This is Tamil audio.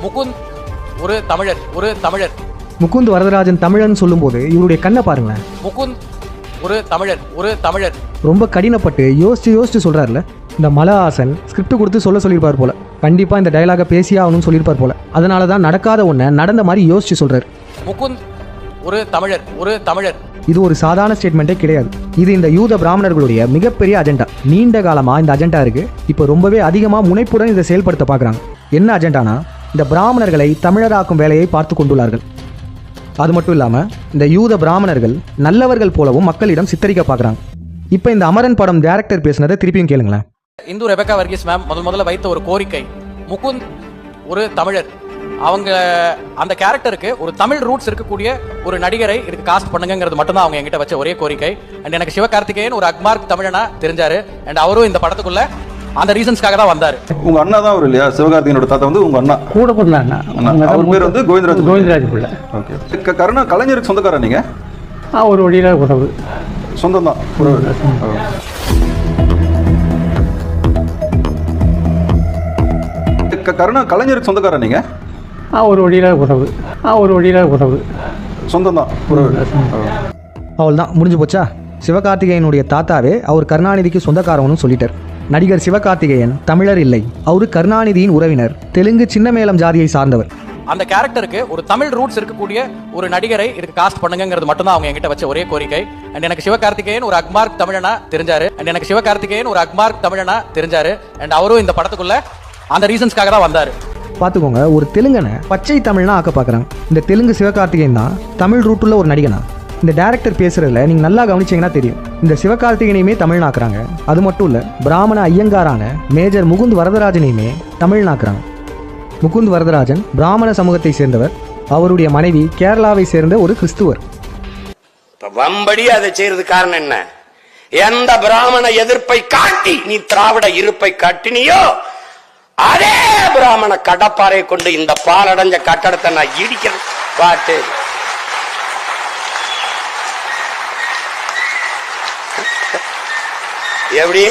முகுந்த் ஒரு தமிழர். முகுந்த் வரதராஜன் தமிழன் சொல்லும்போது இவருடைய கண்ணை பாருங்களேன். முகுந்த் ஒரு தமிழர். ரொம்ப கடினப்பட்டு யோசிச்சு சொல்றாருல. இந்த மலஹாசன் ஸ்கிரிப்ட் கொடுத்து சொல்லியிருப்பார் போல. கண்டிப்பா இந்த டயலாக பேசியே ஆகணும்னு சொல்லியிருப்பார் போல. அதனால தான் நடக்காத ஒன்றை நடந்த மாதிரி யோசிச்சு சொல்றாரு. முகுந்த் ஒரு தமிழர். இது ஒரு சாதாரண ஸ்டேட்மெண்ட்டே கிடையாது. இது இந்த யூத பிராமணர்களுடைய மிகப்பெரிய அஜெண்டா. நீண்ட காலமா இந்த அஜெண்டா இருக்கு. இப்போ ரொம்பவே அதிகமாக முனைப்புடன் இதை செயல்படுத்த பார்க்குறாங்க. என்ன அஜெண்டானா, இந்த பிராமணர்களை தமிழராக்கும் வேலையை பார்த்து கொண்டுள்ளார்கள். அது மட்டும் இல்லாமல் இந்த யூத பிராமணர்கள் நல்லவர்கள் போலவும் மக்களிடம் சித்தரிக்க பார்க்குறாங்க. இப்போ இந்த அமரன் படம் டைரக்டர் பேசுனதை திருப்பியும் கேளுங்களேன். இந்து ரெபேக்கா வர்கீஸ் மேம் முதல்ல வைத்த ஒரு கோரிக்கை, முகுந்த் ஒரு தமிழர். அவங்க அந்த கேரக்டருக்கு ஒரு தமிழ் ரூட்ஸ் இருக்கக்கூடிய ஒரு நடிகரை இதுக்கு காஸ்ட் பண்ணுங்கிறது மட்டும்தான் அவங்க என்கிட்ட வச்ச ஒரே கோரிக்கை. அண்ட் எனக்கு சிவகார்த்திகேயன் ஒரு அக்மார்க் தமிழனா தெரிஞ்சாரு. அண்ட் அவரும் இந்த படத்துக்குள்ள அந்த ரீசன்ஸ்க்காக தான் வந்தாரு. உங்க அண்ணா தான் அவர் இல்லையா? சிவகார்த்திகேயனோட தாத்தா வந்து உங்க அண்ணா கூட பிறந்த அண்ணா. அவர் பேர் வந்து கோவிந்தராஜ் பிள்ளை. ஓகே. கருணா கலைஞருக்கு சொந்தக்காரா நீங்க? ஒரு வழியில உறவு சொந்தம் தான். கருணா கலைஞருக்கு சொந்தக்காரா நீங்க? ஒரு வழியில உறவு சொந்தம் தான். அவள் தான் முடிஞ்சு போச்சா? சிவகார்த்திகேயனுடைய தாத்தாவே அவர் கருணாநிதிக்கு சொந்தக்காரவனும் சொல்லிட்டார். நடிகர் சிவகார்த்திகேயன் தமிழர் இல்லை, அவரு கருணாநிதியின் உறவினர், தெலுங்கு சின்னமேளம் ஜாதியை சார்ந்தவர். அந்த கேரக்டருக்கு ஒரு தமிழ் ரூட்ஸ் இருக்கக்கூடிய ஒரு நடிகரை இதுக்கு காஸ்ட் பண்ணுங்கிறது மட்டும்தான் அவங்க என்கிட்ட வச்ச ஒரே கோரிக்கை. அண்ட் எனக்கு சிவகார்த்திகேயன் ஒரு அக்மார்க் தமிழனா தெரிஞ்சாரு. அண்ட் அவரும் இந்த படத்துக்குள்ள அந்த ரீசன்ஸ்க்காக தான் வந்தாரு. பார்த்துக்கோங்க, ஒரு தெலுங்கனை பச்சை தமிழ்னா ஆக்க பார்க்குறாங்க. இந்த தெலுங்கு சிவகார்த்திகேயன் தான் தமிழ் ரூட்டுள்ள ஒரு நடிகனா. இந்த டேரக்டர் பேசுறதுல நீங்கள் நல்லா கவனிச்சிங்கன்னா தெரியும். இந்த சிவகார்த்திகேயனையுமே தமிழ்நாக்குறாங்க. அது மட்டும் இல்லை, பிராமண ஐயங்காரான மேஜர் முகுந்த் வரதராஜனையுமே தமிழ்நாக்குறாங்க. முகுந்த் வரதராஜன் பிராமண சமூகத்தை சேர்ந்தவர். அவருடைய மனைவி கேரளாவை சேர்ந்த ஒரு கிறிஸ்துவர். வம்படி அதை செய்யறது காரணம் என்ன? எந்த பிராமண எதிர்ப்பை காட்டி நீ திராவிட இருப்பை காட்டினியோ அதே பிராமண கடப்பாறை கொண்டு இந்த பாலடைஞ்ச கட்டடத்தை நான் இடிக்கிறேன். பாட்டு எப்படி